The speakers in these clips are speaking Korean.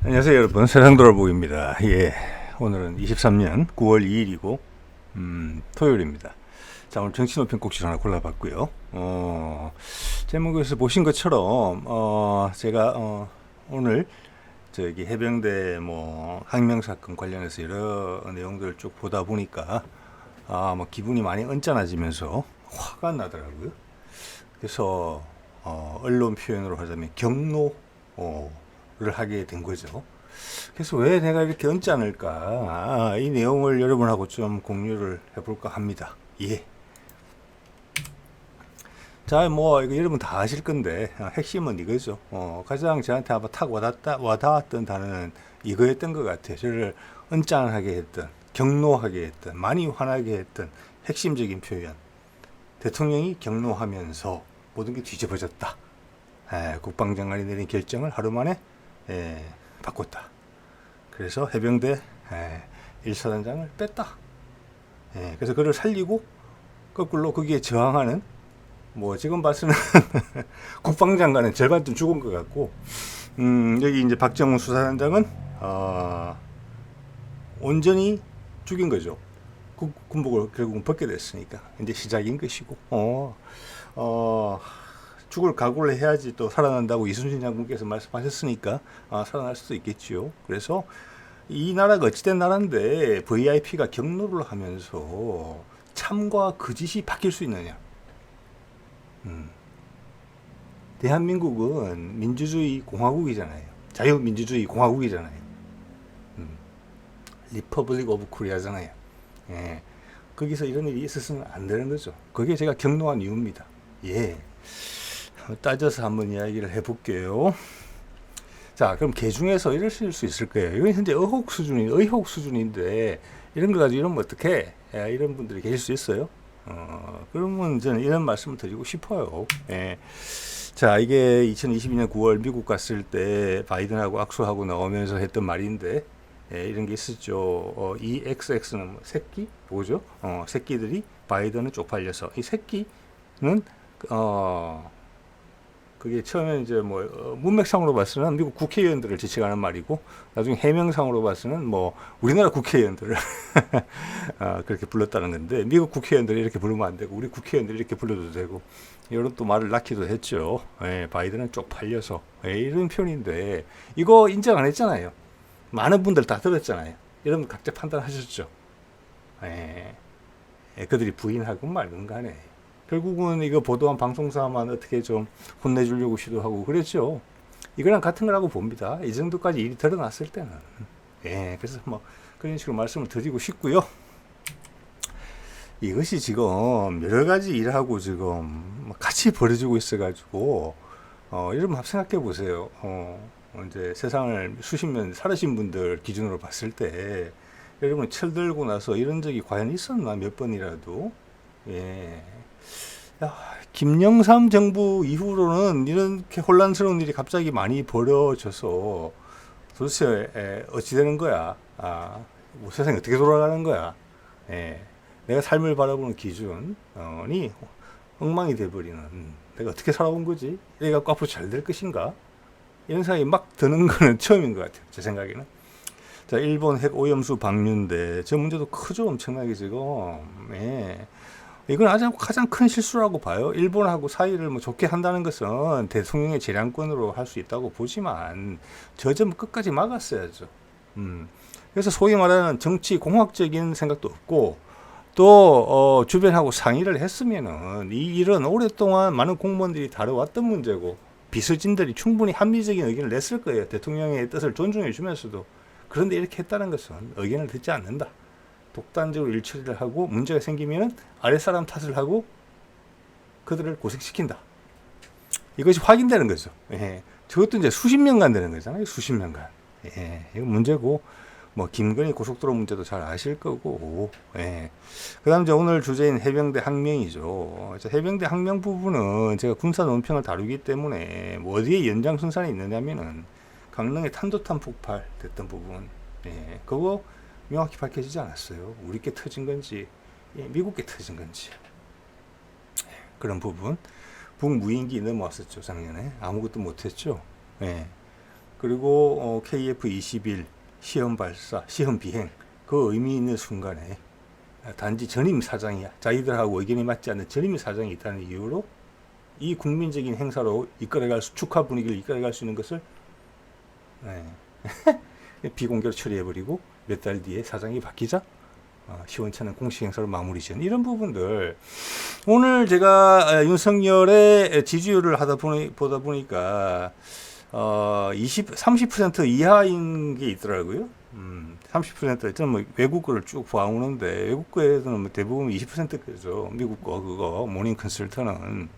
안녕하세요 여러분, 세상돌아보기입니다. 예, 오늘은 23년 9월 2일이고 토요일입니다. 자, 오늘 정치노편 꼭지를 하나 골라봤고요. 제목에서 보신 것처럼 제가 오늘 저기 해병대 뭐 항명사건 관련해서 여러 내용들을 쭉 보다 보니까 뭐 기분이 많이 언짢아지면서 화가 나더라고요. 그래서 언론 표현으로 하자면 경노를 하게 된 거죠. 그래서 왜 내가 이렇게 언짢을까? 이 내용을 여러분하고 좀 공유를 해볼까 합니다. 예. 자, 뭐 이거 여러분 다 아실 건데 핵심은 이거죠. 가장 저한테 아마 탁 와닿았던 단어는 이거였던 것 같아요. 저를 언짢하게 했던, 경노하게 했던, 많이 화나게 했던 핵심적인 표현. 대통령이 경노하면서 모든 게 뒤집어졌다. 국방장관이 내린 결정을 하루 만에 바꿨다. 그래서 해병대 1사단장을 뺐다. 그래서 그를 살리고 거꾸로 거기에 저항하는 뭐 지금 봐서는 국방장관은 절반쯤 죽은 것 같고 여기 이제 박정훈 수사단장은 온전히 죽인 거죠. 군복을 결국은 벗게 됐으니까 이제 시작인 것이고 죽을 각오를 해야지 또 살아난다고 이순신 장군께서 말씀하셨으니까 살아날 수도 있겠지요. 그래서 이 나라가 어찌된 나라인데 VIP가 경로를 하면서 참과 거짓이 바뀔 수 있느냐. 대한민국은 민주주의 공화국이잖아요. 자유민주주의 공화국이잖아요. 리퍼블릭 오브 코리아잖아요. 거기서 이런 일이 있었으면 안 되는 거죠. 그게 제가 경노한 이유입니다. 예. 따져서 한번 이야기를 해볼게요. 자, 그럼 개 중에서 이러실 수 있을 거예요. 이건 현재 의혹 수준인데 이런 거 가지고 이러면 어떡해? 이런 분들이 계실 수 있어요. 그러면 저는 이런 말씀을 드리고 싶어요. 자, 이게 2022년 9월 미국 갔을 때 바이든하고 악수하고 나오면서 했던 말인데 이런 게 있었죠. EXX는 뭐 새끼? 뭐죠? 새끼들이 바이든은 쪽팔려서 이 새끼는 그게 처음에 이제 뭐 문맥상으로 봐서는 미국 국회의원들을 지칭하는 말이고 나중에 해명상으로 봐서는 뭐 우리나라 국회의원들을 그렇게 불렀다는 건데 미국 국회의원들이 이렇게 부르면 안 되고 우리 국회의원들이 이렇게 불러도 되고 이런 또 말을 낳기도 했죠. 바이든은 쪽팔려서 이런 표현인데 이거 인정 안 했잖아요. 많은 분들 다 들었잖아요. 여러분 각자 판단하셨죠. 그들이 부인하건 말건 간에 결국은 이거 보도한 방송사만 어떻게 좀 혼내주려고 시도하고 그랬죠. 이거랑 같은 거라고 봅니다. 이 정도까지 일이 드러났을 때는. 그래서 뭐 그런 식으로 말씀을 드리고 싶고요. 이것이 지금 여러 가지 일하고 지금 같이 벌어지고 있어가지고 여러분 한번 생각해 보세요. 이제 세상을 수십 년 살아신 분들 기준으로 봤을 때 여러분 철들고 나서 이런 적이 과연 있었나 몇 번이라도. 김영삼 정부 이후로는 이렇게 혼란스러운 일이 갑자기 많이 벌어져서 도대체 어찌 되는 거야? 뭐 세상이 어떻게 돌아가는 거야? 내가 삶을 바라보는 기준이 엉망이 돼버리는 내가 어떻게 살아온 거지? 내가 앞으로 잘 될 것인가? 이런 생각이 막 드는 거는 처음인 것 같아요. 제 생각에는. 자, 일본 핵 오염수 방류인데 저 문제도 크죠. 엄청나게 지금. 이건 가장 큰 실수라고 봐요. 일본하고 사이를 뭐 좋게 한다는 것은 대통령의 재량권으로 할 수 있다고 보지만 저 점 끝까지 막았어야죠. 그래서 소위 말하는 정치 공학적인 생각도 없고 또 주변하고 상의를 했으면은 이 일은 오랫동안 많은 공무원들이 다뤄왔던 문제고 비서진들이 충분히 합리적인 의견을 냈을 거예요. 대통령의 뜻을 존중해 주면서도. 그런데 이렇게 했다는 것은 의견을 듣지 않는다. 독단적으로 일처리를 하고 문제가 생기면 아랫사람 탓을 하고 그들을 고생시킨다. 이것이 확인되는 거죠. 저것도 이제 수십 년간 되는 거잖아요. 수십 년간. 이거 문제고 뭐 김건희 고속도로 문제도 잘 아실 거고. 그다음 이제 오늘 주제인 해병대 항명이죠. 해병대 항명 부분은 제가 군사 논평을 다루기 때문에 뭐 어디에 연장선상이 있느냐면은 강릉의 탄도탄 폭발 됐던 부분. 그거 명확히 밝혀지지 않았어요. 우리께 터진 건지 미국께 터진 건지 그런 부분. 북무인기 넘어왔었죠. 작년에 아무것도 못했죠. 그리고 KF-21 시험 발사, 시험 비행 그 의미 있는 순간에 단지 전임 사장이야. 자기들하고 의견이 맞지 않는 전임 사장이 있다는 이유로 이 국민적인 행사로 축하 분위기를 이끌어갈 수 있는 것을 비공개로 처리해버리고 몇 달 뒤에 사장이 바뀌자 시원찮은 공식 행사로 마무리 지은 이런 부분들. 오늘 제가 윤석열의 지지율을 보다 보니까 30% 이하인 게 있더라고요. 30% 저는 뭐 외국 거를 쭉 봐오는데 외국 거에서는 뭐 대부분 20%죠. 미국 거 그거 모닝 컨설턴은.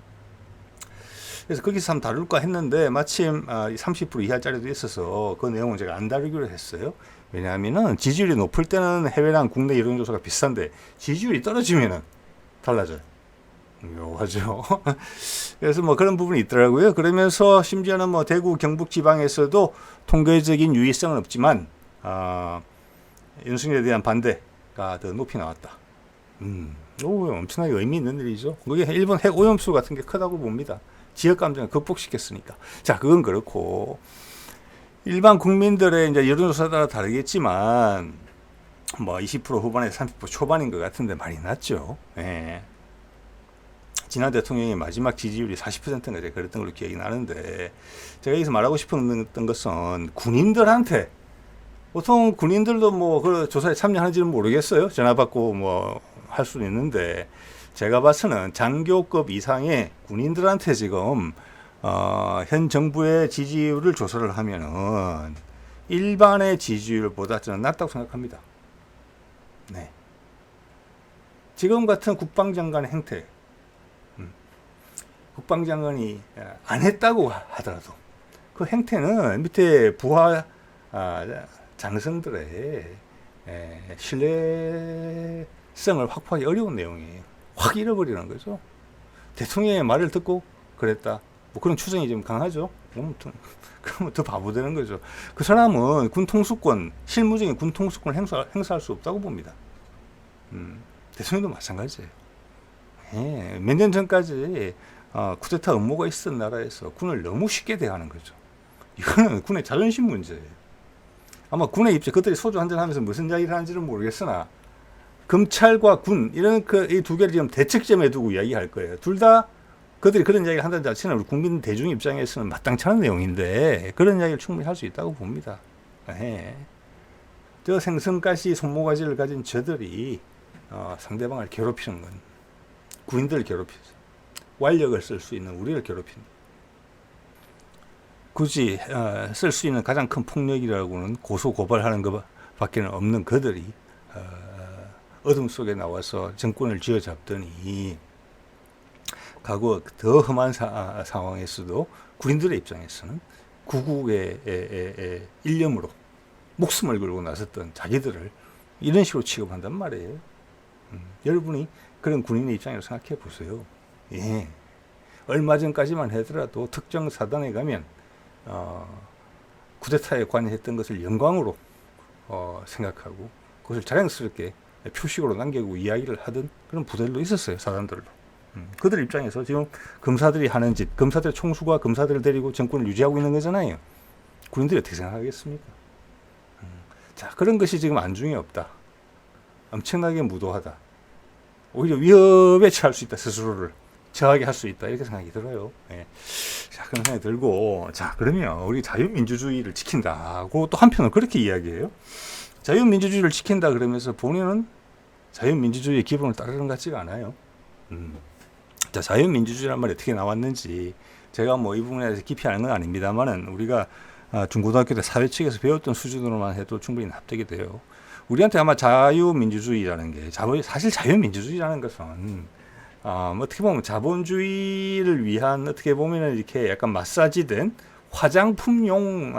그래서 거기서 한번 다룰까 했는데 마침 30% 이하짜리도 있어서 그 내용은 제가 안 다루기로 했어요. 왜냐하면은 지지율이 높을 때는 해외랑 국내 여론조사가 비슷한데 지지율이 떨어지면은 달라져요. 묘하죠. 그래서 뭐 그런 부분이 있더라고요. 그러면서 심지어는 뭐 대구 경북 지방에서도 통계적인 유의성은 없지만 윤석열에 대한 반대가 더 높이 나왔다. 엄청나게 의미 있는 일이죠. 그게 일본 핵 오염수 같은 게 크다고 봅니다. 지역 감정을 극복시켰으니까. 자, 그건 그렇고 일반 국민들의 이제 여론조사 따라 다르겠지만 뭐 20% 후반에서 30% 초반인 것 같은데 많이 낮죠. 예. 지난 대통령의 마지막 지지율이 40%인가 그랬던 걸로 기억이 나는데 제가 여기서 말하고 싶었던 것은 군인들한테 보통 군인들도 뭐 그 조사에 참여하는지는 모르겠어요. 전화 받고 뭐 할 수는 있는데 제가 봐서는 장교급 이상의 군인들한테 지금 현 정부의 지지율을 조사를 하면은 일반의 지지율보다 저는 낮다고 생각합니다. 네. 지금 같은 국방장관의 행태, 국방장관이 안 했다고 하더라도 그 행태는 밑에 부하 장성들의 신뢰성을 확보하기 어려운 내용이에요. 확 잃어버리는 거죠. 대통령의 말을 듣고 그랬다. 뭐 그런 추정이 좀 강하죠. 그러면 더 바보 되는 거죠. 그 사람은 군 통수권, 실무적인 군 통수권을 행사할 수 없다고 봅니다. 대통령도 마찬가지예요. 몇 년 전까지 쿠데타 음모가 있었던 나라에서 군을 너무 쉽게 대하는 거죠. 이거는 군의 자존심 문제예요. 아마 군의 입장, 그들이 소주 한잔 하면서 무슨 이야기를 하는지는 모르겠으나 검찰과 군 이런 이 두 개를 지금 대척점에 두고 이야기할 거예요. 둘 다 그들이 그런 이야기를 한다는 자체는 우리 국민 대중 입장에서는 마땅치 않은 내용인데 그런 이야기를 충분히 할 수 있다고 봅니다. 저 생선가시 손모가지를 가진 저들이 상대방을 괴롭히는 건 군인들을 괴롭히죠. 완력을 쓸 수 있는 우리를 괴롭힌다. 굳이 쓸 수 있는 가장 큰 폭력이라고는 고소 고발하는 것밖에 없는 그들이 어둠 속에 나와서 정권을 쥐어잡더니 과거 더 험한 상황에서도 군인들의 입장에서는 구국의 일념으로 목숨을 걸고 나섰던 자기들을 이런 식으로 취급한단 말이에요. 여러분이 그런 군인의 입장으로 생각해 보세요. 예. 얼마 전까지만 하더라도 특정 사단에 가면 쿠데타에 관여했던 것을 영광으로 생각하고 그것을 자랑스럽게 표식으로 남기고 이야기를 하던 그런 부대들도 있었어요. 사단들로. 그들 입장에서 지금 검사들이 하는 짓, 검사들의 총수가 검사들을 데리고 정권을 유지하고 있는 거잖아요. 군인들이 어떻게 생각하겠습니까? 자, 그런 것이 지금 안중에 없다. 엄청나게 무도하다. 오히려 위협에 처할 수 있다. 스스로를 저하게 할 수 있다. 이렇게 생각이 들어요. 예. 자, 그런 생각이 들고, 자, 그러면 우리 자유민주주의를 지킨다고 또 한편으로 그렇게 이야기해요. 자유민주주의를 지킨다 그러면서 본인은 자유민주주의의 기본을 따르는 것 같지가 않아요. 자, 자유민주주의란 말이 어떻게 나왔는지 제가 뭐 이 부분에 대해서 깊이 아는 건 아닙니다만은 우리가 중고등학교 때 사회 측에서 배웠던 수준으로만 해도 충분히 납득이 돼요. 우리한테 아마 자유민주주의라는 게 사실 자유민주주의라는 것은 어떻게 보면 자본주의를 위한 어떻게 보면 이렇게 약간 마사지된 화장품용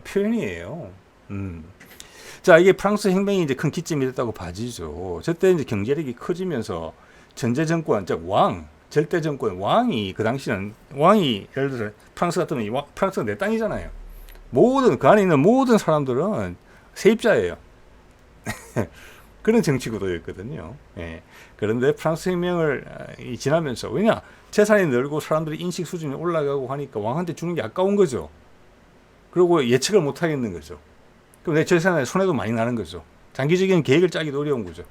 표현이에요. 자, 이게 프랑스 혁명이 이제 큰 기점이 됐다고 봐지죠. 저때 이제 경제력이 커지면서 전제 정권, 즉 절대 정권, 왕이 그 당시는 왕이 예를 들어 프랑스 같으면 프랑스가 내 땅이잖아요. 그 안에 있는 모든 사람들은 세입자예요. 그런 정치 구도였거든요. 예. 그런데 프랑스 혁명을 지나면서 왜냐 재산이 늘고 사람들이 인식 수준이 올라가고 하니까 왕한테 주는 게 아까운 거죠. 그리고 예측을 못 하겠는 거죠. 그럼 내 재산에 손해도 많이 나는 거죠. 장기적인 계획을 짜기도 어려운 거죠.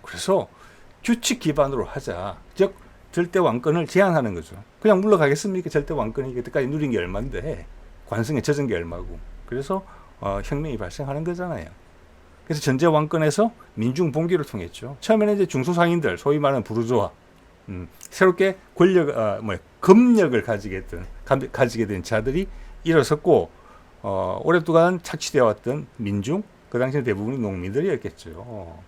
그래서 규칙 기반으로 하자. 즉 절대 왕권을 제한하는 거죠. 그냥 물러가겠습니까? 절대 왕권이 그때까지 누린 게 얼마인데 관성에 젖은 게 얼마고. 그래서 혁명이 발생하는 거잖아요. 그래서 전제 왕권에서 민중 봉기를 통했죠. 처음에는 이제 중소상인들, 소위 말하는 부르주아, 새롭게 검력을 가지게 된 자들이 일어섰고, 오랫동안 착취되어 왔던 민중, 그 당시에 대부분이 농민들이었겠죠.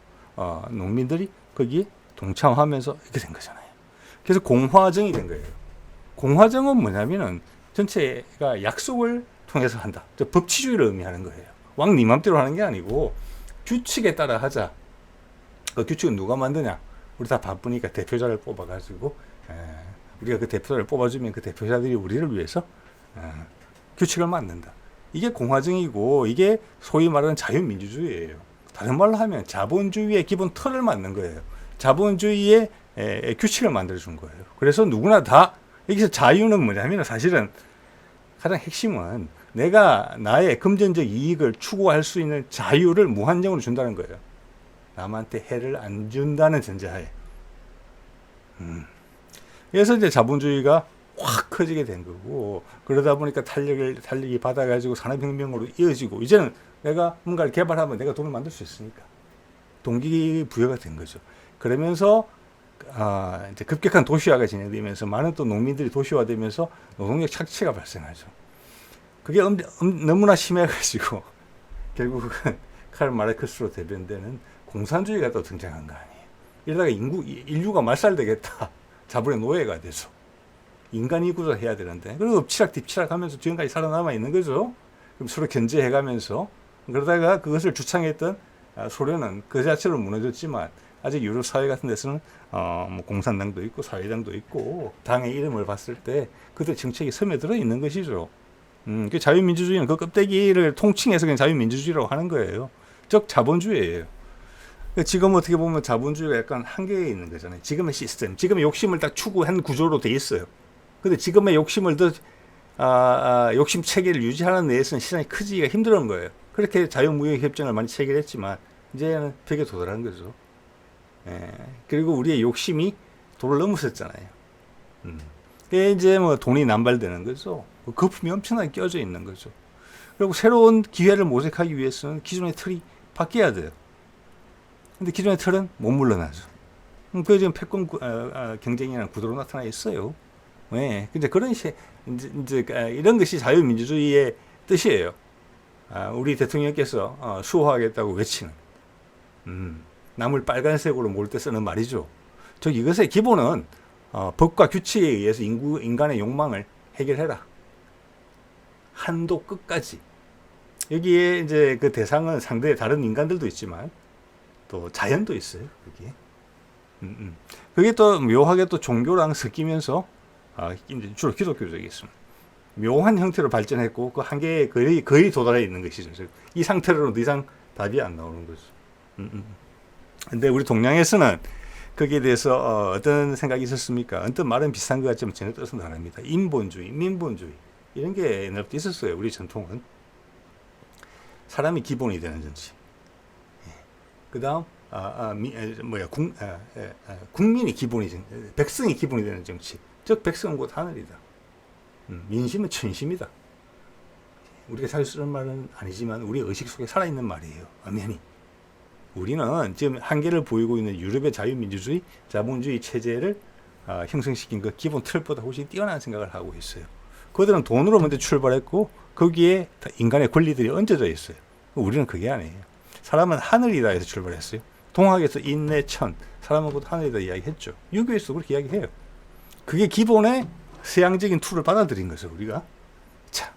농민들이 거기에 동참하면서 이렇게 된 거잖아요. 그래서 공화정이 된 거예요. 공화정은 뭐냐면은 전체가 약속을 통해서 한다. 법치주의를 의미하는 거예요. 왕 네 맘대로 하는 게 아니고 규칙에 따라 하자. 그 규칙은 누가 만드냐? 우리 다 바쁘니까 대표자를 뽑아가지고 우리가 그 대표자를 뽑아주면 그 대표자들이 우리를 위해서 규칙을 만든다. 이게 공화정이고 이게 소위 말하는 자유민주주의예요. 다른 말로 하면 자본주의의 기본 틀을 만든 거예요. 자본주의의 규칙을 만들어준 거예요. 그래서 누구나 다 여기서 자유는 뭐냐면 사실은 가장 핵심은 내가 나의 금전적 이익을 추구할 수 있는 자유를 무한정으로 준다는 거예요. 남한테 해를 안 준다는 전제하에. 그래서 이제 자본주의가 확 커지게 된 거고, 그러다 보니까 탄력이 받아가지고 산업혁명으로 이어지고, 이제는 내가 뭔가를 개발하면 내가 돈을 만들 수 있으니까 동기부여가 된 거죠. 그러면서 이제 급격한 도시화가 진행되면서 많은 또 농민들이 도시화되면서 노동력 착취가 발생하죠. 그게 너무나 심해가지고 결국은 카를 마르크스로 대변되는 공산주의가 또 등장한 거 아니에요. 이러다가 인류가 말살되겠다. 자본의 노예가 돼서 인간이 구조해야 되는데, 그리고 엎치락뒤치락 하면서 지금까지 살아남아 있는 거죠. 그럼 서로 견제해가면서, 그러다가 그것을 주창했던 소련은 그 자체로 무너졌지만 아직 유럽 사회 같은 데서는 뭐 공산당도 있고 사회당도 있고 당의 이름을 봤을 때 그들 정책이 스며들어 있는 것이죠. 그 자유민주주의는 그 껍데기를 통칭해서 그냥 자유민주주의라고 하는 거예요. 즉 자본주의예요. 지금 어떻게 보면 자본주의가 약간 한계에 있는 거잖아요. 지금의 시스템, 지금의 욕심을 딱 추구한 구조로 돼 있어요. 근데 지금의 욕심을 욕심 체계를 유지하는 데에서는 시장이 크지가 힘든 거예요. 그렇게 자유무역협정을 많이 체결했지만 이제는 벽에 도달한 거죠. 그리고 우리의 욕심이 도를 넘었었잖아요. 그게 이제 뭐 돈이 남발되는 거죠. 거품이 엄청나게 껴져 있는 거죠. 그리고 새로운 기회를 모색하기 위해서는 기존의 틀이 바뀌어야 돼요. 근데 기존의 틀은 못 물러나죠. 그게 지금 패권 경쟁이라는 구도로 나타나 있어요. 네. 근데 이제 이런 것이 자유민주주의의 뜻이에요. 우리 대통령께서 수호하겠다고 외치는, 남을 빨간색으로 몰 때 쓰는 말이죠. 즉 이것의 기본은 법과 규칙에 의해서 인간의 욕망을 해결해라. 한도 끝까지. 여기에 이제 그 대상은 상대의 다른 인간들도 있지만 또 자연도 있어요. 여기에. 그게 또 묘하게 또 종교랑 섞이면서 이제 주로 기독교적이 있습니다. 묘한 형태로 발전했고 그 한계에 거의 도달해 있는 것이죠. 이 상태로는 더 이상 답이 안 나오는 거죠. 근데 우리 동양에서는 거기에 대해서 어떤 생각이 있었습니까? 어떤 말은 비슷한 것 같지만 전혀 뜻은 다릅니다. 인본주의, 민본주의 이런 게 옛날부터 있었어요. 우리 전통은. 사람이 기본이 되는 정치. 그 다음 국민이 백성이 기본이 되는 정치. 즉 백성은 곧 하늘이다. 민심은 천심이다. 우리가 자주 쓰는 말은 아니지만 우리 의식 속에 살아있는 말이에요. 엄연히. 우리는 지금 한계를 보이고 있는 유럽의 자유민주주의, 자본주의 체제를 형성시킨 그 기본 틀보다 훨씬 뛰어난 생각을 하고 있어요. 그들은 돈으로 먼저 출발했고 거기에 인간의 권리들이 얹어져 있어요. 우리는 그게 아니에요. 사람은 하늘이다 해서 출발했어요. 동학에서 인내천, 사람은 곧 하늘이다 이야기했죠. 유교에서도 그렇게 이야기해요. 그게 기본의 서양적인 툴을 받아들인 거죠, 우리가. 자,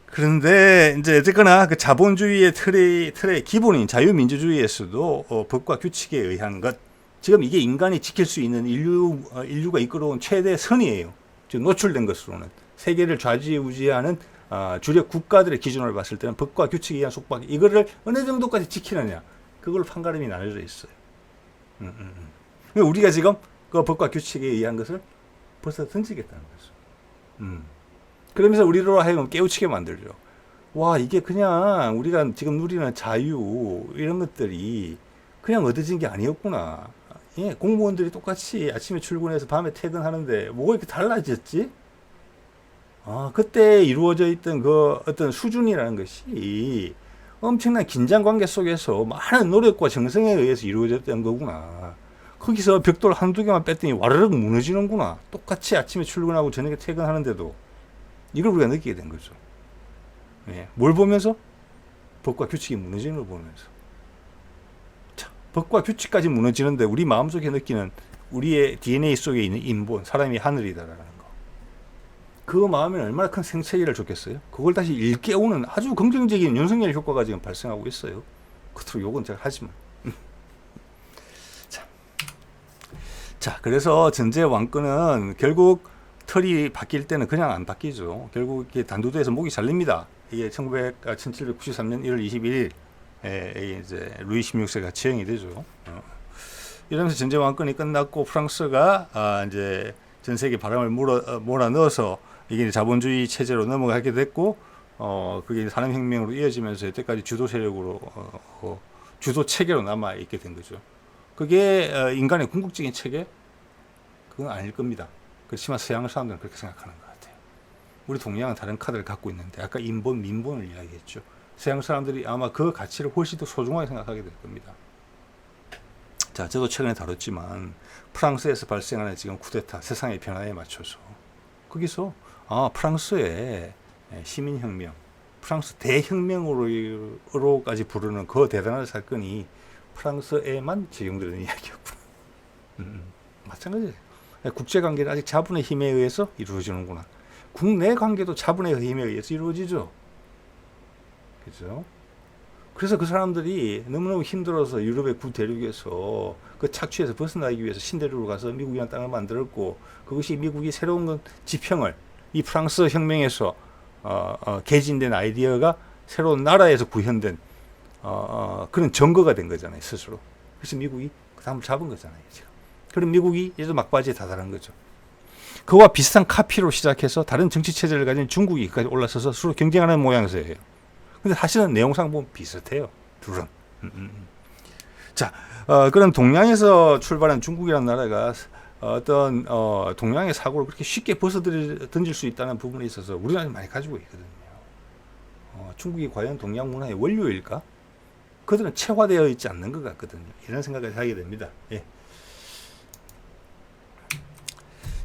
그런데 이제 어쨌거나 그 자본주의의 틀의 기본인 자유민주주의에서도 법과 규칙에 의한 것, 지금 이게 인간이 지킬 수 있는 인류가 이끌어온 최대 선이에요. 지금 노출된 것으로는 세계를 좌지우지하는 주력 국가들의 기준으로 봤을 때는 법과 규칙에 의한 속박, 이거를 어느 정도까지 지키느냐, 그걸 판가름이 나눠져 있어요. 우리가 지금 그 법과 규칙에 의한 것을 벌써 던지겠다는 거죠. 그러면서 우리로 하여금 깨우치게 만들죠. 와, 이게 그냥 우리가 지금 누리는 자유 이런 것들이 그냥 얻어진 게 아니었구나. 예, 공무원들이 똑같이 아침에 출근해서 밤에 퇴근하는데 뭐가 이렇게 달라졌지? 아, 그때 이루어져 있던 그 어떤 수준이라는 것이 엄청난 긴장 관계 속에서 많은 노력과 정성에 의해서 이루어졌던 거구나. 거기서 벽돌 한두 개만 뺐더니 와르르 무너지는구나. 똑같이 아침에 출근하고 저녁에 퇴근하는데도 이걸 우리가 느끼게 된 거죠. 예, 뭘 보면서? 법과 규칙이 무너지는 걸 보면서. 자, 법과 규칙까지 무너지는데 우리 마음속에 느끼는 우리의 DNA 속에 있는 인본, 사람이 하늘이다라는 거. 그 마음에 얼마나 큰 생체기를 줬겠어요? 그걸 다시 일깨우는 아주 긍정적인 윤석열 효과가 지금 발생하고 있어요. 그토록 욕은 제가 하지만. 자, 그래서 전제 왕권은 결국 털이 바뀔 때는 그냥 안 바뀌죠. 결국 이게 단두대에서 목이 잘립니다. 이게 1793년 1월 21일 이제 루이 16세가 처형이 되죠. 이러면서 전제 왕권이 끝났고 프랑스가 이제 전 세계 바람을 몰아 넣어서 이게 자본주의 체제로 넘어가게 됐고, 그게 산업혁명으로 이어지면서 여태까지 주도 세력으로 주도 체계로 남아 있게 된 거죠. 그게 인간의 궁극적인 체계? 그건 아닐 겁니다. 그렇지만 서양 사람들은 그렇게 생각하는 것 같아요. 우리 동양은 다른 카드를 갖고 있는데 아까 인본, 민본을 이야기했죠. 서양 사람들이 아마 그 가치를 훨씬 더 소중하게 생각하게 될 겁니다. 자, 저도 최근에 다뤘지만 프랑스에서 발생하는 지금 쿠데타, 세상의 변화에 맞춰서 거기서 프랑스의 시민혁명, 프랑스 대혁명으로까지 부르는 그 대단한 사건이 프랑스에만 적용되는 이야기였구나. 마찬가지예요. 국제관계는 아직 자본의 힘에 의해서 이루어지는구나. 국내 관계도 자본의 힘에 의해서 이루어지죠. 그죠? 그래서 그 사람들이 너무너무 힘들어서 유럽의 구대륙에서 그 착취에서 벗어나기 위해서 신대륙으로 가서 미국이라는 땅을 만들었고, 그것이 미국이 새로운 지평을 이 프랑스 혁명에서 개진된 아이디어가 새로운 나라에서 구현된 그런 증거가 된 거잖아요, 스스로. 그래서 미국이 그 다음을 잡은 거잖아요, 지금. 그럼 미국이 이제 막바지에 다다른 거죠. 그와 비슷한 카피로 시작해서 다른 정치 체제를 가진 중국이 까지 올라서서 서로 경쟁하는 모양새예요. 근데 사실은 내용상 보면 비슷해요, 둘은. 자, 그런 동양에서 출발한 중국이라는 나라가 어떤 동양의 사고를 그렇게 쉽게 던질 수 있다는 부분에 있어서 우리나라는 많이 가지고 있거든요. 중국이 과연 동양 문화의 원료일까? 그들은 체화되어 있지 않는 것 같거든요. 이런 생각을 하게 됩니다. 예.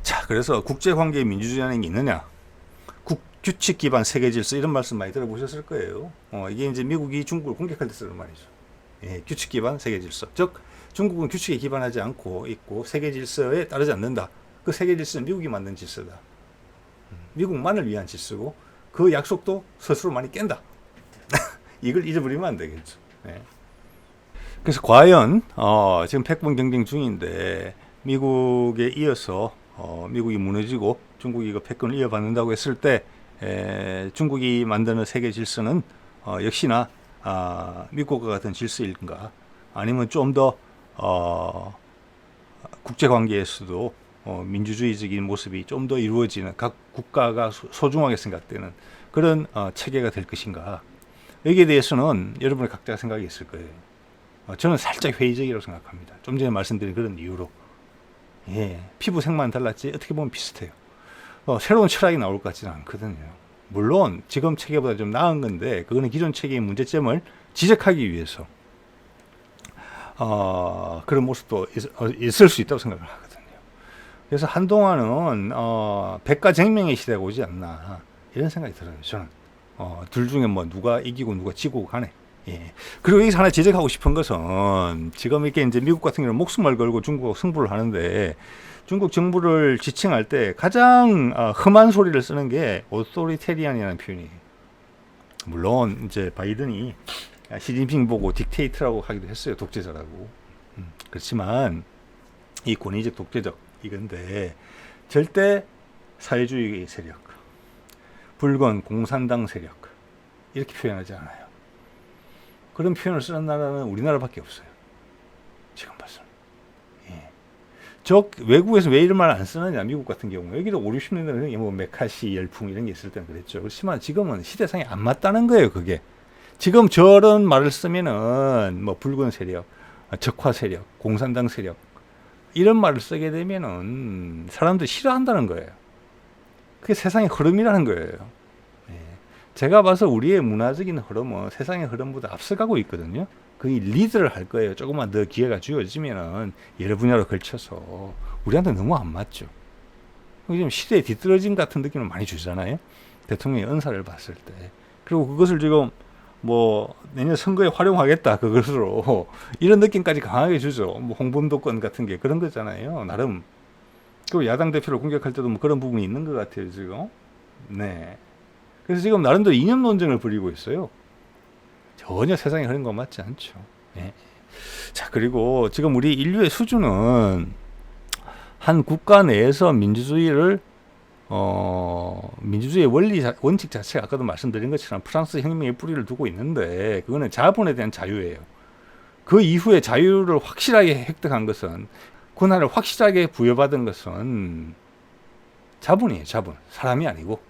자, 그래서 국제관계에 민주주의라는 게 있느냐? 규칙 기반 세계 질서, 이런 말씀 많이 들어보셨을 거예요. 이게 이제 미국이 중국을 공격할 때 쓰는 말이죠. 예, 규칙 기반 세계 질서. 즉, 중국은 규칙에 기반하지 않고 있고 세계 질서에 따르지 않는다. 그 세계 질서는 미국이 만든 질서다. 미국만을 위한 질서고 그 약속도 스스로 많이 깬다. 이걸 잊어버리면 안 되겠죠. 예. 그래서 과연 지금 패권 경쟁 중인데 미국에 이어서 미국이 무너지고 중국이 그 패권을 이어받는다고 했을 때 중국이 만드는 세계 질서는 역시나 미국과 같은 질서일까? 아니면 좀 더 국제관계에서도 민주주의적인 모습이 좀 더 이루어지는, 각 국가가 소중하게 생각되는 그런 체계가 될 것인가? 여기에 대해서는 여러분의 각자 생각이 있을 거예요. 저는 살짝 회의적이라고 생각합니다. 좀 전에 말씀드린 그런 이유로. 예, 피부색만 달랐지 어떻게 보면 비슷해요. 새로운 철학이 나올 것 같지는 않거든요. 물론 지금 체계보다 좀 나은 건데 그거는 기존 체계의 문제점을 지적하기 위해서 그런 모습도 있을 수 있다고 생각을 하거든요. 그래서 한동안은 백가쟁명의 시대가 오지 않나 이런 생각이 들어요. 저는 둘 중에 뭐 누가 이기고 누가 지고 간에. 예. 그리고 여기서 하나 지적하고 싶은 것은 지금 이렇게 이제 미국 같은 경우는 목숨을 걸고 중국하고 승부를 하는데 중국 정부를 지칭할 때 가장 험한 소리를 쓰는 게 오토리테리안이라는 표현이에요. 물론 이제 바이든이 시진핑 보고 딕테이터라고 하기도 했어요. 독재자라고. 그렇지만 이 권위적 독재적 이건데 절대 사회주의 세력, 불건 공산당 세력 이렇게 표현하지 않아요. 그런 표현을 쓰는 나라는 우리나라밖에 없어요. 지금 봐서. 예. 저 외국에서 왜 이런 말 안 쓰느냐, 미국 같은 경우. 여기도 5, 60년대는 뭐 메카시 열풍 이런 게 있을 때는 그랬죠. 그렇지만 지금은 시대상에 안 맞다는 거예요, 그게. 지금 저런 말을 쓰면은 뭐 붉은 세력, 적화 세력, 공산당 세력 이런 말을 쓰게 되면은 사람들이 싫어한다는 거예요. 그게 세상의 흐름이라는 거예요. 예. 제가 봐서 우리의 문화적인 흐름은 세상의 흐름보다 앞서가고 있거든요. 그게 리드를 할 거예요. 조금만 더 기회가 주어지면은 여러 분야로 걸쳐서 우리한테 너무 안 맞죠. 좀 시대에 뒤떨어진 같은 느낌을 많이 주잖아요. 대통령의 언사를 봤을 때. 그리고 그것을 지금 뭐 내년 선거에 활용하겠다 그것으로 이런 느낌까지 강하게 주죠. 뭐 홍범도권 같은 게 그런 거잖아요. 나름. 그리고 야당 대표를 공격할 때도 뭐 그런 부분이 있는 것 같아요 지금. 네. 그래서 지금 나름대로 이념 논쟁을 벌이고 있어요. 전혀 세상에 흐른 거 맞지 않죠. 예. 자, 그리고 지금 우리 인류의 수준은 한 국가 내에서 민주주의를 민주주의의 원칙 자체가 아까도 말씀드린 것처럼 프랑스 혁명의 뿌리를 두고 있는데 그거는 자본에 대한 자유예요. 그 이후에 자유를 확실하게 획득한 것은 권한을 확실하게 부여받은 것은 자본이에요. 자본. 사람이 아니고.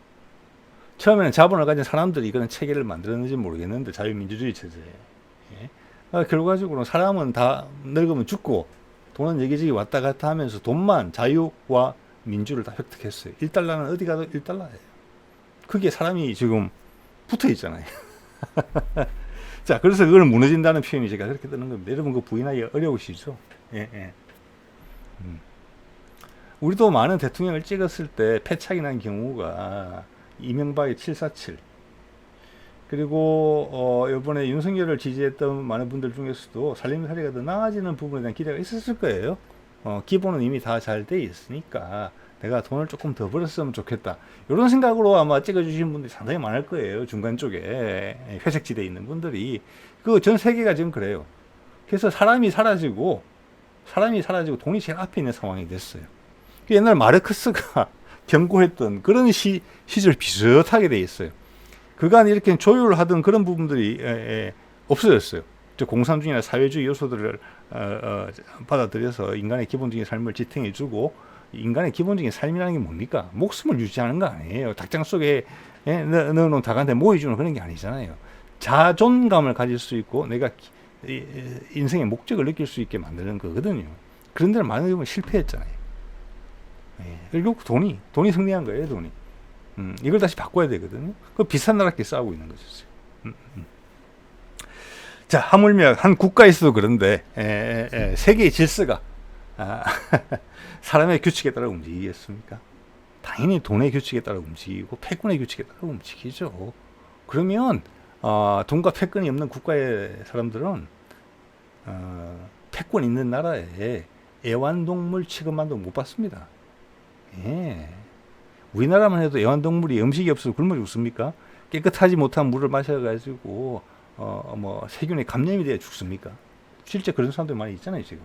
처음에는 자본을 가진 사람들이 이거는 체계를 만들었는지 모르겠는데 자유민주주의 체제에. 예? 결과적으로는 사람은 다 늙으면 죽고 돈은 여기저기 왔다 갔다 하면서 돈만 자유와 민주를 다 획득했어요. 1달러는 어디 가도 1달러예요. 그게 사람이 지금 붙어 있잖아요. 자, 그래서 그걸 무너진다는 표현이 제가 그렇게 뜨는 겁니다. 여러분 그 부인하기 어려우시죠? 예, 예. 우리도 많은 대통령을 찍었을 때 패착이 난 경우가 이명박의 747 그리고 이번에 윤석열을 지지했던 많은 분들 중에서도 살림살이가 더 나아지는 부분에 대한 기대가 있었을 거예요. 기본은 이미 다 잘 돼 있으니까 내가 돈을 조금 더 벌었으면 좋겠다. 이런 생각으로 아마 찍어주신 분들이 상당히 많을 거예요. 중간 쪽에 회색지대에 있는 분들이. 그 전 세계가 지금 그래요. 그래서 사람이 사라지고 돈이 제일 앞에 있는 상황이 됐어요. 옛날 마르크스가 경고했던 그런 시절 비슷하게 돼 있어요. 그간 이렇게 조율하던 그런 부분들이 없어졌어요. 공산주의나 사회주의 요소들을 받아들여서 인간의 기본적인 삶을 지탱해주고 인간의 기본적인 삶이라는 게 뭡니까? 목숨을 유지하는 거 아니에요. 닭장 속에 넣어놓은 닭한테 모여주는 그런 게 아니잖아요. 자존감을 가질 수 있고 내가 인생의 목적을 느낄 수 있게 만드는 거거든요. 그런 데는 많은 경우 실패했잖아요. 결국 돈이 승리한 거예요. 돈이. 이걸 다시 바꿔야 되거든요. 그 비싼 나라끼리 싸우고 있는 거죠. 자, 하물며 한 국가에서도 그런데 세계의 질서가 사람의 규칙에 따라 움직이겠습니까? 당연히 돈의 규칙에 따라 움직이고 패권의 규칙에 따라 움직이죠. 그러면 돈과 패권이 없는 국가의 사람들은 패권 있는 나라에 애완동물 취급만도 못 받습니다. 예. 우리나라만 해도 애완동물이 음식이 없어서 굶어 죽습니까? 깨끗하지 못한 물을 마셔가지고 뭐 세균에 감염이 돼야 죽습니까? 실제 그런 사람들 많이 있잖아요 지금.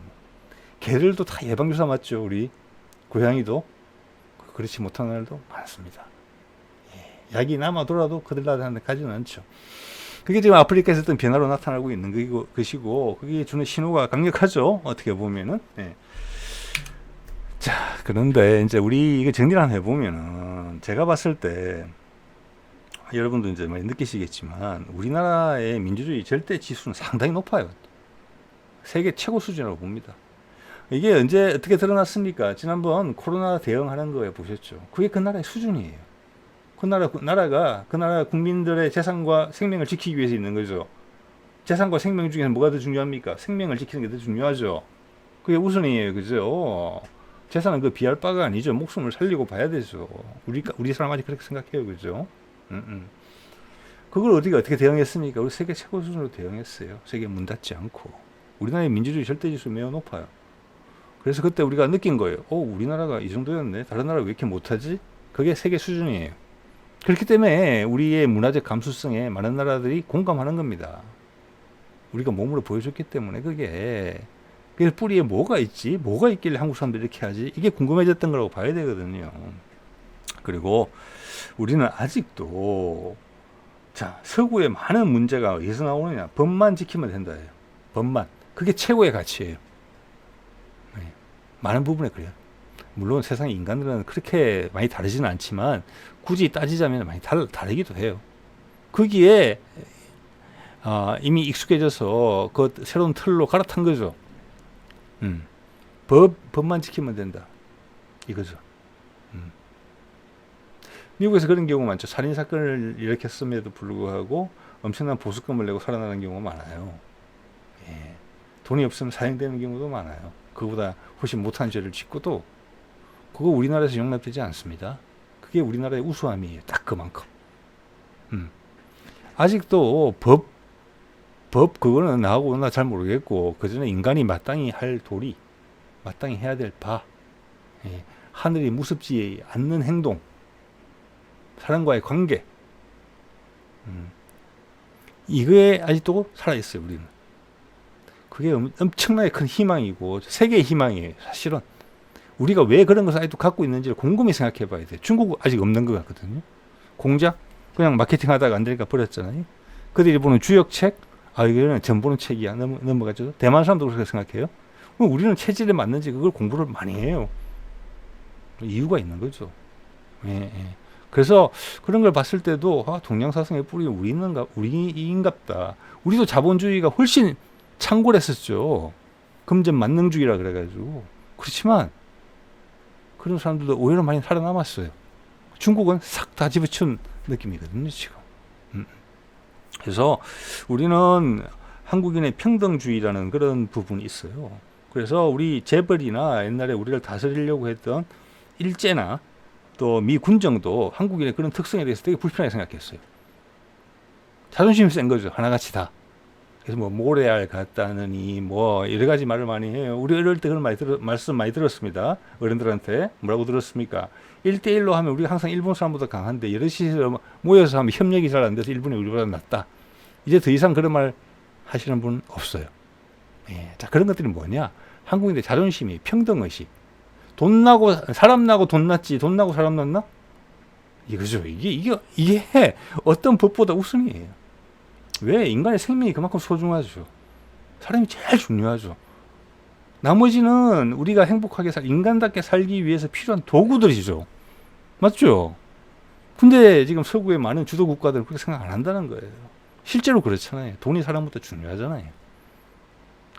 개들도 다 예방주사 맞죠. 우리 고양이도 그렇지 못한 날도 많습니다. 예. 약이 남아 돌아도 그들한테 가지는 않죠. 그게 지금 아프리카에서 어떤 변화로 나타나고 있는 것이고 그게 주는 신호가 강력하죠. 어떻게 보면은. 예. 자, 그런데 이제 우리 이거 정리를 한번 해보면은 제가 봤을 때 여러분도 이제 많이 느끼시겠지만 우리나라의 민주주의 절대 지수는 상당히 높아요. 세계 최고 수준이라고 봅니다. 이게 언제 어떻게 드러났습니까? 지난번 코로나 대응하는 거에 보셨죠. 그게 그 나라의 수준이에요. 그 나라 국민들의 재산과 생명을 지키기 위해서 있는 거죠. 재산과 생명 중에서 뭐가 더 중요합니까? 생명을 지키는 게 더 중요하죠. 그게 우선이에요. 그죠? 재산은 그 비할 바가 아니죠. 목숨을 살리고 봐야 되죠. 우리 사람들이 그렇게 생각해요. 그죠? 그걸 어떻게 대응했습니까? 우리 세계 최고 수준으로 대응했어요. 세계 문 닫지 않고. 우리나라의 민주주의 절대지수 매우 높아요. 그래서 그때 우리가 느낀 거예요. 우리나라가 이 정도였네. 다른 나라 왜 이렇게 못하지? 그게 세계 수준이에요. 그렇기 때문에 우리의 문화적 감수성에 많은 나라들이 공감하는 겁니다. 우리가 몸으로 보여줬기 때문에 그게 뿌리에 뭐가 있지? 뭐가 있길래 한국 사람들이 이렇게 하지? 이게 궁금해졌던 거라고 봐야 되거든요. 그리고 우리는 아직도 서구의 많은 문제가 어디서 나오느냐? 법만 지키면 된다예요. 법만. 그게 최고의 가치예요. 네. 많은 부분에 그래요. 물론 세상의 인간들은 그렇게 많이 다르지는 않지만 굳이 따지자면 많이 다르기도 해요. 거기에 이미 익숙해져서 그 새로운 틀로 갈아탄 거죠. 법만 지키면 된다. 이거죠. 미국에서 그런 경우 많죠. 살인사건을 일으켰음에도 불구하고 엄청난 보수금을 내고 살아나는 경우가 많아요. 예. 돈이 없으면 사형되는 경우도 많아요. 그거보다 훨씬 못한 죄를 짓고도 그거 우리나라에서 용납되지 않습니다. 그게 우리나라의 우수함이에요. 딱 그만큼. 아직도 법 그거는 나하고 나 잘 모르겠고 그 전에 인간이 마땅히 할 도리, 마땅히 해야 될 바, 예. 하늘이 무섭지 않는 행동, 사람과의 관계, 이거에 아직도 살아있어요. 우리는. 그게 엄청나게 큰 희망이고 세계의 희망이에요. 사실은 우리가 왜 그런 것을 아직도 갖고 있는지를 곰곰이 생각해 봐야 돼요. 중국은 아직 없는 것 같거든요. 공작 그냥 마케팅 하다가 안 되니까 버렸잖아요. 그들이 보는 주역책, 이거는 전보는 책이야. 넘어가죠. 대만 사람도 그렇게 생각해요. 그럼 우리는 체질에 맞는지 그걸 공부를 많이 해요. 이유가 있는 거죠. 예. 그래서 그런 걸 봤을 때도 동양사상의 뿌리 우리인갑다. 우리도 자본주의가 훨씬 창궐했었죠. 금전 만능주의라 그래가지고. 그렇지만 그런 사람들도 오히려 많이 살아남았어요. 중국은 싹 다 집어치운 느낌이거든요, 지금. 그래서 우리는 한국인의 평등주의라는 그런 부분이 있어요. 그래서 우리 재벌이나 옛날에 우리를 다스리려고 했던 일제나 또 미 군정도 한국인의 그런 특성에 대해서 되게 불편하게 생각했어요. 자존심이 센 거죠. 하나같이 다. 그래서 뭐 모래알 같다느니 뭐 여러 가지 말을 많이 해요. 우리 어릴 때 그런 말씀 많이 들었습니다. 어른들한테 뭐라고 들었습니까? 1대1로 하면 우리가 항상 일본 사람보다 강한데 여럿이서 모여서 하면 협력이 잘 안 돼서 일본이 우리보다 낫다. 이제 더 이상 그런 말 하시는 분 없어요. 예. 자, 그런 것들이 뭐냐? 한국인의 자존심이, 평등의식. 돈 나고 사람 나고 돈 났지 돈 나고 사람 났나? 이거죠. 이게 어떤 법보다 우선이에요. 왜? 인간의 생명이 그만큼 소중하죠. 사람이 제일 중요하죠. 나머지는 우리가 행복하게 인간답게 살기 위해서 필요한 도구들이죠. 맞죠? 근데 지금 서구의 많은 주도 국가들은 그렇게 생각 안 한다는 거예요. 실제로 그렇잖아요. 돈이 사람보다 중요하잖아요.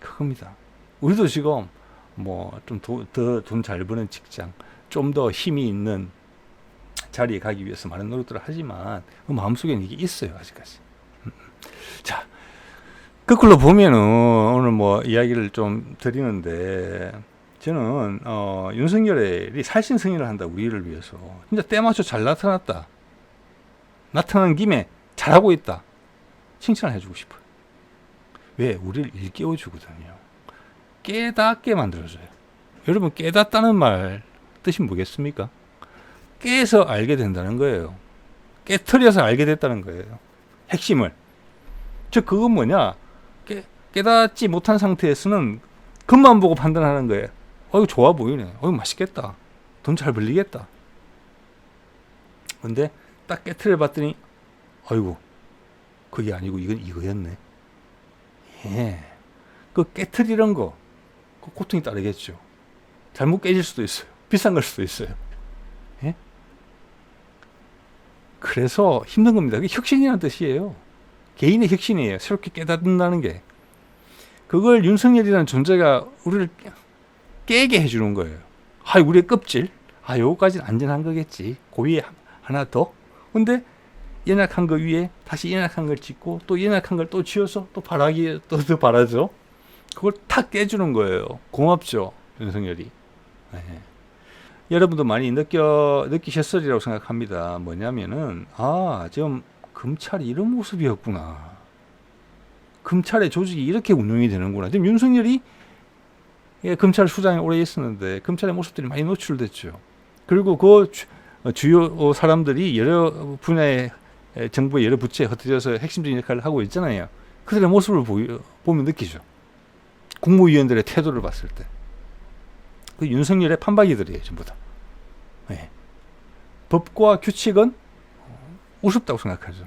그겁니다. 우리도 지금 뭐 좀 더 돈 잘 버는 직장, 좀 더 힘이 있는 자리에 가기 위해서 많은 노력들을 하지만 그 마음속에는 이게 있어요. 아직까지. 자, 거꾸로 보면은 오늘 뭐 이야기를 좀 드리는데 저는 윤석열이 살신 승인을 한다. 우리를 위해서 진짜 때맞춰 잘 나타났다. 나타난 김에 잘하고 있다. 칭찬을 해주고 싶어요. 왜? 우리를 일깨워주거든요. 깨닫게 만들어줘요. 여러분, 깨닫다는 말 뜻이 뭐겠습니까? 깨서 알게 된다는 거예요. 깨트려서 알게 됐다는 거예요. 핵심을. 즉 그건 뭐냐? 깨닫지 못한 상태에서는 겉만 보고 판단하는 거예요. 이거 좋아 보이네. 이거 맛있겠다. 돈 잘 벌리겠다. 근데 딱 깨트려 봤더니 아이고 그게 아니고 이건 이거였네. 예. 그 깨트리는 거 그 고통이 따르겠죠. 잘못 깨질 수도 있어요. 비싼 걸 수도 있어요. 예? 그래서 힘든 겁니다. 그게 혁신이라는 뜻이에요. 개인의 혁신이에요. 새롭게 깨닫는다는 게. 그걸 윤석열이라는 존재가 우리를 깨게 해주는 거예요. 우리의 껍질. 요거까지는 안전한 거겠지. 그 위에 하나 더. 근데 연약한 거 위에 다시 연약한 걸 짓고 또 연약한 걸 또 지어서 또 바라기 또 더 바라죠. 그걸 탁 깨주는 거예요. 고맙죠. 윤석열이. 네. 여러분도 많이 느끼셨으리라고 생각합니다. 뭐냐면은 지금 검찰이 이런 모습이었구나. 검찰의 조직이 이렇게 운영이 되는구나. 지금 윤석열이 검찰 수장에 오래 있었는데 검찰의 모습들이 많이 노출됐죠. 그리고 그 주요 사람들이 여러 분야의 정부의 여러 부처에 흩어져서 핵심적인 역할을 하고 있잖아요. 그들의 모습을 보면 느끼죠. 국무위원들의 태도를 봤을 때. 그 윤석열의 판박이들이에요, 전부 다. 네. 법과 규칙은 우습다고 생각하죠.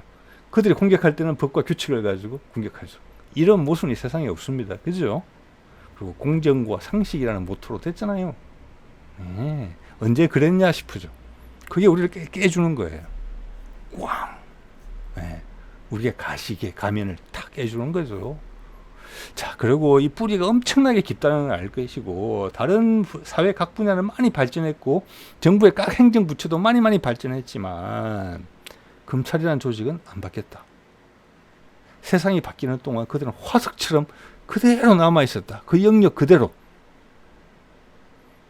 그들이 공격할 때는 법과 규칙을 가지고 공격하죠. 이런 모순이 세상에 없습니다. 그죠? 그리고 공정과 상식이라는 모토로 됐잖아요. 예. 언제 그랬냐 싶으죠. 그게 우리를 깨주는 거예요. 꽝. 예. 우리의 가시게 가면을 탁 깨주는 거죠. 자, 그리고 이 뿌리가 엄청나게 깊다는 걸 알 것이고, 다른 사회 각 분야는 많이 발전했고, 정부의 각 행정부처도 많이 발전했지만, 검찰이라는 조직은 안 바뀌었다. 세상이 바뀌는 동안 그들은 화석처럼 그대로 남아있었다. 그 영역 그대로.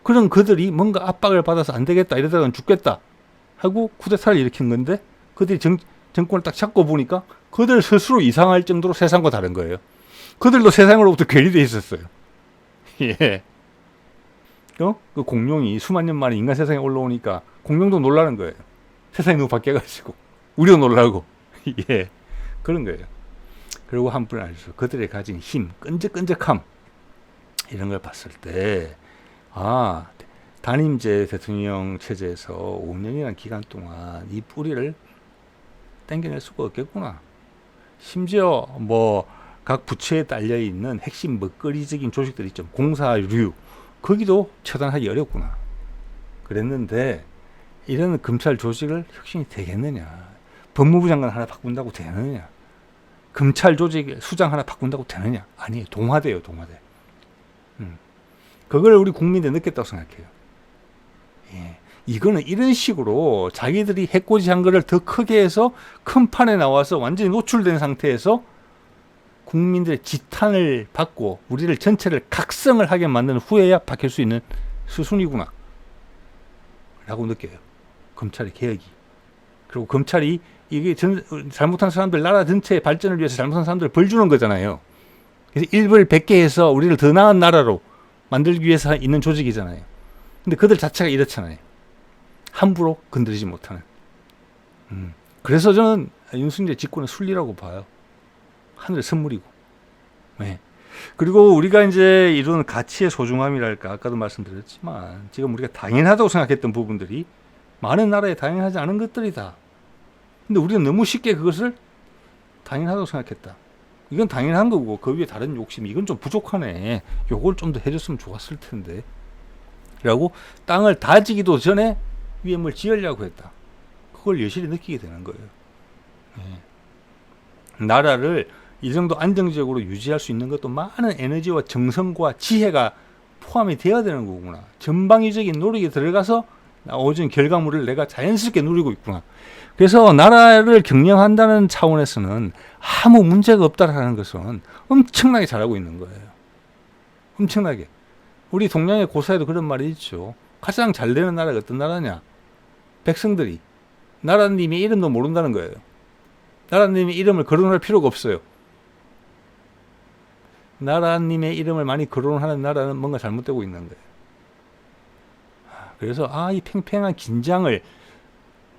그런 그들이 뭔가 압박을 받아서 안 되겠다, 이러다가는 죽겠다 하고 쿠데타를 일으킨 건데, 그들이 정권을 딱 잡고 보니까 그들 스스로 이상할 정도로 세상과 다른 거예요. 그들도 세상으로부터 괴리되어 있었어요. 예. 그 공룡이 수만 년 만에 인간 세상에 올라오니까 공룡도 놀라는 거예요. 세상이 너무 바뀌어가지고. 우리도 놀라고. 예. 그런 거예요. 그리고 한 분 알죠. 그들의 가진 힘, 끈적끈적함. 이런 걸 봤을 때, 단임제 대통령 체제에서 5년이라는 기간 동안 이 뿌리를 땡겨낼 수가 없겠구나. 심지어 각 부처에 딸려 있는 핵심 먹거리적인 조직들 있죠. 공사류, 거기도 처단하기 어렵구나. 그랬는데 이런 검찰 조직을 혁신이 되겠느냐? 법무부 장관 하나 바꾼다고 되느냐? 검찰 조직 수장 하나 바꾼다고 되느냐? 아니에요. 동화돼요, 동화돼. 그걸 우리 국민들이 느꼈다고 생각해요. 예. 이거는 이런 식으로 자기들이 해코지한 거를 더 크게 해서 큰 판에 나와서 완전히 노출된 상태에서 국민들의 지탄을 받고 우리를 전체를 각성을 하게 만드는 후에야 바뀔 수 있는 수순이구나 라고 느껴요. 검찰의 개혁이. 그리고 검찰이 이게 잘못한 사람들, 나라 전체의 발전을 위해서 잘못한 사람들 벌 주는 거잖아요. 그래서 일벌 100개 해서 우리를 더 나은 나라로 만들기 위해서 있는 조직이잖아요. 근데 그들 자체가 이렇잖아요. 함부로 건드리지 못하는. 그래서 저는 윤석열 집권의 순리라고 봐요. 하늘의 선물이고. 네. 그리고 우리가 이제 이런 가치의 소중함이랄까, 아까도 말씀드렸지만, 지금 우리가 당연하다고 생각했던 부분들이 많은 나라에 당연하지 않은 것들이다. 근데 우리는 너무 쉽게 그것을 당연하다고 생각했다. 이건 당연한 거고, 그 위에 다른 욕심, 이건 좀 부족하네. 요걸 좀 더 해줬으면 좋았을 텐데. 라고 땅을 다지기도 전에 위에 뭘 지으려고 했다. 그걸 여실히 느끼게 되는 거예요. 네. 나라를 이 정도 안정적으로 유지할 수 있는 것도 많은 에너지와 정성과 지혜가 포함이 되어야 되는 거구나. 전방위적인 노력이 들어가서 나오는 결과물을 내가 자연스럽게 누리고 있구나. 그래서 나라를 경영한다는 차원에서는 아무 문제가 없다라는 것은 엄청나게 잘하고 있는 거예요. 엄청나게. 우리 동양의 고사에도 그런 말이 있죠. 가장 잘 되는 나라가 어떤 나라냐? 백성들이 나라님의 이름도 모른다는 거예요. 나라님의 이름을 거론할 필요가 없어요. 나라님의 이름을 많이 거론하는 나라는 뭔가 잘못되고 있는 거예요. 그래서 이 팽팽한 긴장이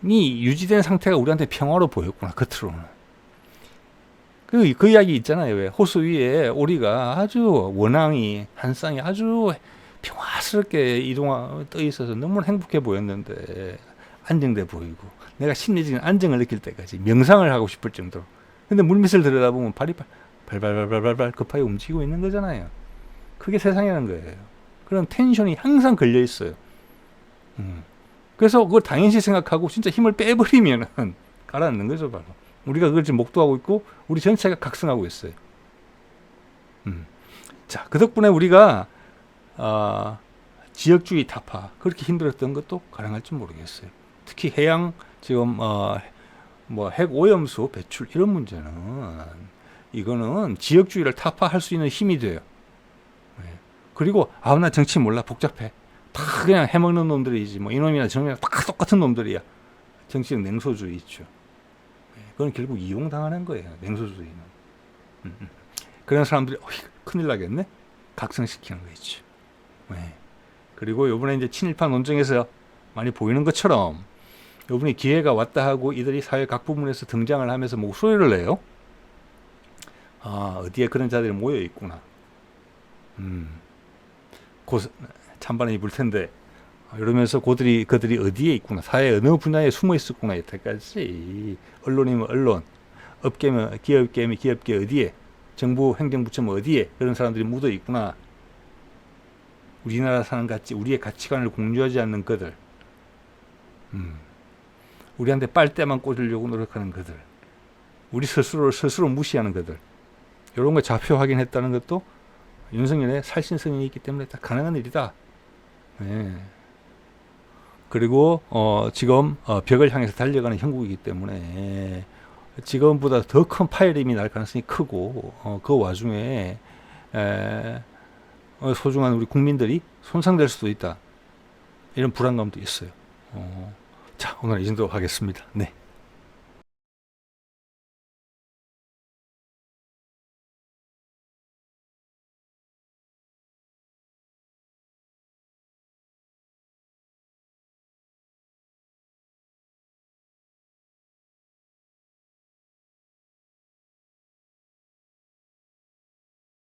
유지된 상태가 우리한테 평화로 보였구나. 겉으로는. 그 이야기 있잖아요. 왜 호수 위에 오리가 아주 원앙이 한 쌍이 아주 평화스럽게 떠 있어서 너무 행복해 보였는데 안정돼 보이고 내가 심리적인 안정을 느낄 때까지 명상을 하고 싶을 정도로. 근데 물밑을 들여다보면 발이 발발발발발 급하게 움직이고 있는 거잖아요. 그게 세상이라는 거예요. 그런 텐션이 항상 걸려 있어요. 그래서 그걸 당연시 생각하고 진짜 힘을 빼버리면은 가라앉는 거죠, 바로. 우리가 그걸 지금 목도하고 있고 우리 전체가 각성하고 있어요. 자, 그 덕분에 우리가 지역주의 타파 그렇게 힘들었던 것도 가능할지 모르겠어요. 특히 해양 지금 핵 오염수 배출 이런 문제는 이거는 지역주의를 타파할 수 있는 힘이 돼요. 그리고 나 정치 몰라 복잡해. 다 그냥 해먹는 놈들이지 뭐 이놈이나 저놈이나 다 똑같은 놈들이야. 정치적 냉소주의 있죠. 그건 결국 이용당하는 거예요. 냉소주의는. 그런 사람들이 큰일 나겠네. 각성시키는 거 있죠. 그리고 요번에 이제 친일파 논쟁에서 많이 보이는 것처럼 요번에 기회가 왔다 하고 이들이 사회 각 부분에서 등장을 하면서 목소리를 내요. 어디에 그런 자들이 모여 있구나. 곧 찬바람이 불 텐데 이러면서 그들이 어디에 있구나. 사회 어느 분야에 숨어 있었구나. 여태까지 언론이면 언론, 업계면 기업계 어디에, 정부 행정부처면 어디에 그런 사람들이 묻어 있구나. 우리나라 사는 같이 우리의 가치관을 공유하지 않는 그들, 우리한테 빨대만 꽂으려고 노력하는 그들, 우리 스스로 무시하는 그들, 이런 거 좌표 확인했다는 것도 윤석열의 살신성이 있기 때문에 다 가능한 일이다. 네. 그리고 지금 벽을 향해서 달려가는 형국이기 때문에 지금보다 더 큰 파열음이 날 가능성이 크고 그 와중에 소중한 우리 국민들이 손상될 수도 있다. 이런 불안감도 있어요. 자, 오늘 이 정도 하겠습니다. 네.